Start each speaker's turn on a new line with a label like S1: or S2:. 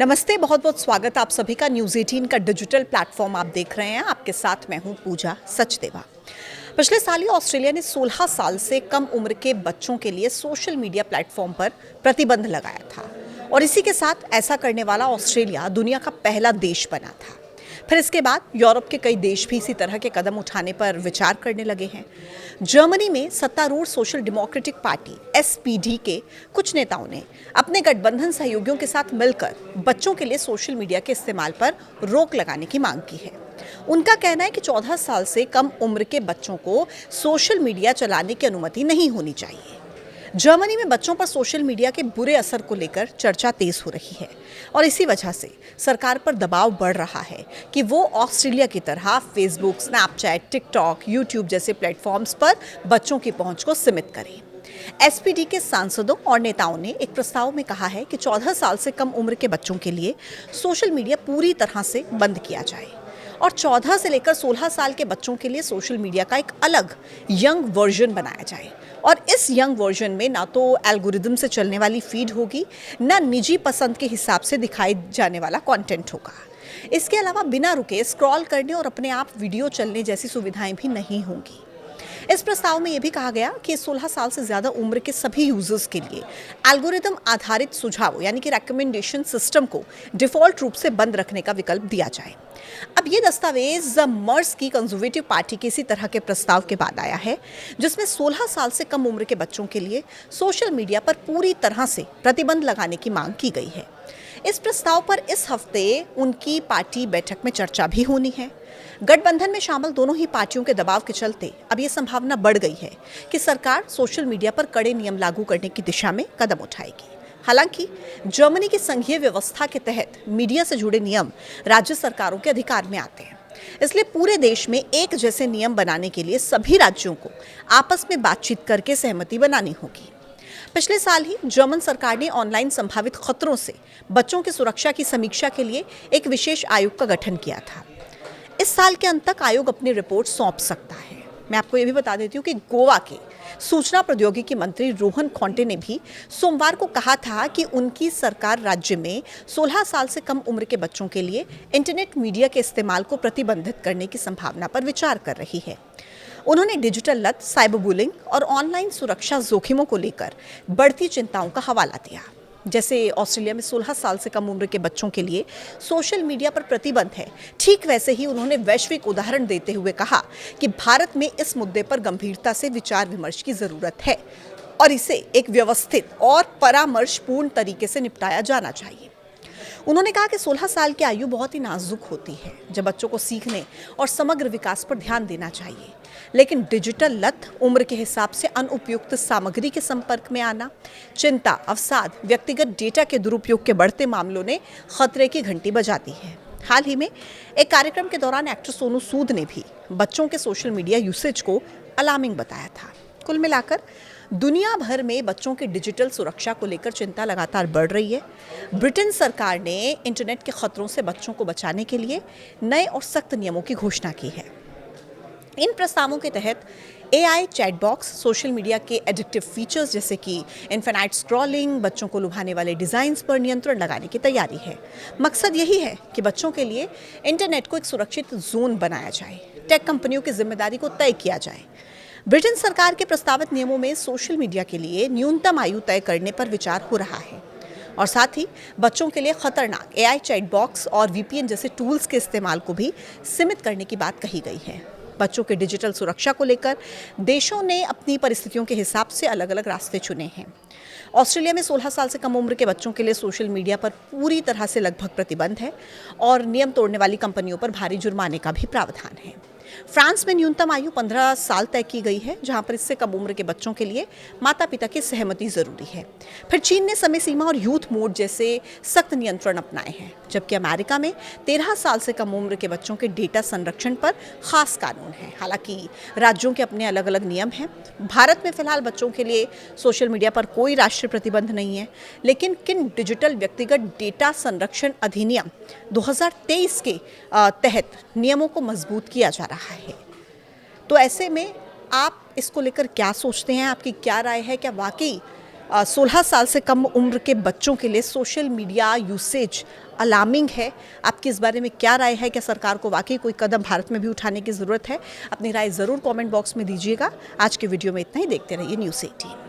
S1: नमस्ते, बहुत बहुत स्वागत आप सभी का। न्यूज़ 18 का डिजिटल प्लेटफॉर्म आप देख रहे हैं। आपके साथ मैं हूं पूजा सचदेवा। पिछले साल ही ऑस्ट्रेलिया ने 16 साल से कम उम्र के बच्चों के लिए सोशल मीडिया प्लेटफॉर्म पर प्रतिबंध लगाया था और इसी के साथ ऐसा करने वाला ऑस्ट्रेलिया दुनिया का पहला देश बना था। फिर इसके बाद यूरोप के कई देश भी इसी तरह के कदम उठाने पर विचार करने लगे हैं। जर्मनी में सत्तारूढ़ सोशल डेमोक्रेटिक पार्टी SPD के कुछ नेताओं ने अपने गठबंधन सहयोगियों के साथ मिलकर बच्चों के लिए सोशल मीडिया के इस्तेमाल पर रोक लगाने की मांग की है। उनका कहना है कि 14 साल से कम उम्र के बच्चों को सोशल मीडिया चलाने की अनुमति नहीं होनी चाहिए। जर्मनी में बच्चों पर सोशल मीडिया के बुरे असर को लेकर चर्चा तेज हो रही है और इसी वजह से सरकार पर दबाव बढ़ रहा है कि वो ऑस्ट्रेलिया की तरह फेसबुक, स्नैपचैट, टिकटॉक, यूट्यूब जैसे प्लेटफॉर्म्स पर बच्चों की पहुंच को सीमित करें। SPD के सांसदों और नेताओं ने एक प्रस्ताव में कहा है कि 14 साल से कम उम्र के बच्चों के लिए सोशल मीडिया पूरी तरह से बंद किया जाए और 14 से लेकर 16 साल के बच्चों के लिए सोशल मीडिया का एक अलग यंग वर्जन बनाया जाए और इस यंग वर्जन में ना तो एल्गोरिदम से चलने वाली फीड होगी, ना निजी पसंद के हिसाब से दिखाई जाने वाला कंटेंट होगा। इसके अलावा बिना रुके स्क्रॉल करने और अपने आप वीडियो चलने जैसी सुविधाएं भी नहीं होंगी। इस प्रस्ताव में यह भी कहा गया कि 16 साल से ज्यादा उम्र के सभी यूजर्स के लिए एल्गोरिदम आधारित सुझाव यानी कि रिकमेंडेशन सिस्टम को डिफॉल्ट रूप से बंद रखने का विकल्प दिया जाए। अब ये दस्तावेज मर्स की कंजर्वेटिव पार्टी के इसी तरह के प्रस्ताव के बाद आया है, जिसमें 16 साल से कम उम्र के बच्चों के लिए सोशल मीडिया पर पूरी तरह से प्रतिबंध लगाने की मांग की गई है। इस प्रस्ताव पर इस हफ्ते उनकी पार्टी बैठक में चर्चा भी होनी है। गठबंधन में शामिल दोनों ही पार्टियों के दबाव के चलते अब ये संभावना बढ़ गई है कि सरकार सोशल मीडिया पर कड़े नियम लागू करने की दिशा में कदम उठाएगी। हालांकि जर्मनी की संघीय व्यवस्था के तहत मीडिया से जुड़े नियम राज्य सरकारों के अधिकार में आते हैं, इसलिए पूरे देश में एक जैसे नियम बनाने के लिए सभी राज्यों को आपस में बातचीत करके सहमति बनानी होगी। पिछले साल ही जर्मन सरकार ने ऑनलाइन संभावित खतरों से बच्चों की सुरक्षा की समीक्षा के लिए एक विशेष आयोग का गठन किया था। इस साल के अंत तक आयोग अपनी रिपोर्ट सौंप सकता है। मैं आपको ये भी बता देती हूँ कि गोवा के सूचना प्रौद्योगिकी मंत्री रोहन खौंटे ने भी सोमवार को कहा था कि उनकी सरकार राज्य में 16 साल से कम उम्र के बच्चों के लिए इंटरनेट मीडिया के इस्तेमाल को प्रतिबंधित करने की संभावना पर विचार कर रही है। उन्होंने डिजिटल लत, साइबर बुलिंग और ऑनलाइन सुरक्षा जोखिमों को लेकर बढ़ती चिंताओं का हवाला दिया। जैसे ऑस्ट्रेलिया में 16 साल से कम उम्र के बच्चों के लिए सोशल मीडिया पर प्रतिबंध है, ठीक वैसे ही उन्होंने वैश्विक उदाहरण देते हुए कहा कि भारत में इस मुद्दे पर गंभीरता से विचार विमर्श की जरूरत है और इसे एक व्यवस्थित और परामर्शपूर्ण तरीके से निपटाया जाना चाहिए। उन्होंने कहा कि 16 साल की आयु बहुत ही नाजुक होती है, जब बच्चों को सीखने और समग्र विकास पर ध्यान देना चाहिए, लेकिन डिजिटल लत, उम्र के हिसाब से अनुपयुक्त सामग्री के संपर्क में आना, चिंता, अवसाद, व्यक्तिगत डेटा के दुरुपयोग के बढ़ते मामलों ने खतरे की घंटी बजा दी है। हाल ही में एक कार्यक्रम के दौरान एक्टर सोनू सूद ने भी बच्चों के सोशल मीडिया यूसेज को अलार्मिंग बताया था। कुल मिलाकर दुनिया भर में बच्चों की डिजिटल सुरक्षा को लेकर चिंता लगातार बढ़ रही है। ब्रिटेन सरकार ने इंटरनेट के खतरों से बच्चों को बचाने के लिए नए और सख्त नियमों की घोषणा की है। इन प्रस्तावों के तहत AI chat box, social media के एडिक्टिव फीचर्स जैसे कि इन्फिनाइट स्क्रॉलिंग, बच्चों को लुभाने वाले डिज़ाइंस पर नियंत्रण लगाने की तैयारी है। मकसद यही है कि बच्चों के लिए इंटरनेट को एक सुरक्षित जोन बनाया जाए, टेक कंपनियों की जिम्मेदारी को तय किया जाए। ब्रिटेन सरकार के प्रस्तावित नियमों में सोशल मीडिया के लिए न्यूनतम आयु तय करने पर विचार हो रहा है और साथ ही बच्चों के लिए खतरनाक AI चैट बॉक्स और VPN जैसे टूल्स के इस्तेमाल को भी सीमित करने की बात कही गई है। बच्चों के डिजिटल सुरक्षा को लेकर देशों ने अपनी परिस्थितियों के हिसाब से अलग अलग रास्ते चुने हैं। ऑस्ट्रेलिया में 16 साल से कम उम्र के बच्चों के लिए सोशल मीडिया पर पूरी तरह से लगभग प्रतिबंध है और नियम तोड़ने वाली कंपनियों पर भारी जुर्माने का भी प्रावधान है। फ्रांस में न्यूनतम आयु 15 साल तय की गई है, जहां पर इससे कम उम्र के बच्चों के लिए माता पिता की सहमति जरूरी है। फिर चीन ने समय सीमा और यूथ मोड जैसे सख्त नियंत्रण अपनाए हैं, जबकि अमेरिका में 13 साल से कम उम्र के बच्चों के डेटा संरक्षण पर खास कानून है। हालांकि राज्यों के अपने अलग अलग नियम हैं। भारत में फिलहाल बच्चों के लिए सोशल मीडिया पर कोई राष्ट्रीय प्रतिबंध नहीं है, लेकिन किन डिजिटल व्यक्तिगत डेटा संरक्षण अधिनियम 2023 के तहत नियमों को मजबूत किया जा रहा है। तो ऐसे में आप इसको लेकर क्या सोचते हैं? आपकी क्या राय है? क्या वाकई 16 साल से कम उम्र के बच्चों के लिए सोशल मीडिया यूसेज अलार्मिंग है। आपकी इस बारे में क्या राय है? क्या सरकार को वाकई कोई कदम भारत में भी उठाने की ज़रूरत है? अपनी राय ज़रूर कमेंट बॉक्स में दीजिएगा। आज के वीडियो में इतना ही। देखते रहिए न्यूज़ 18।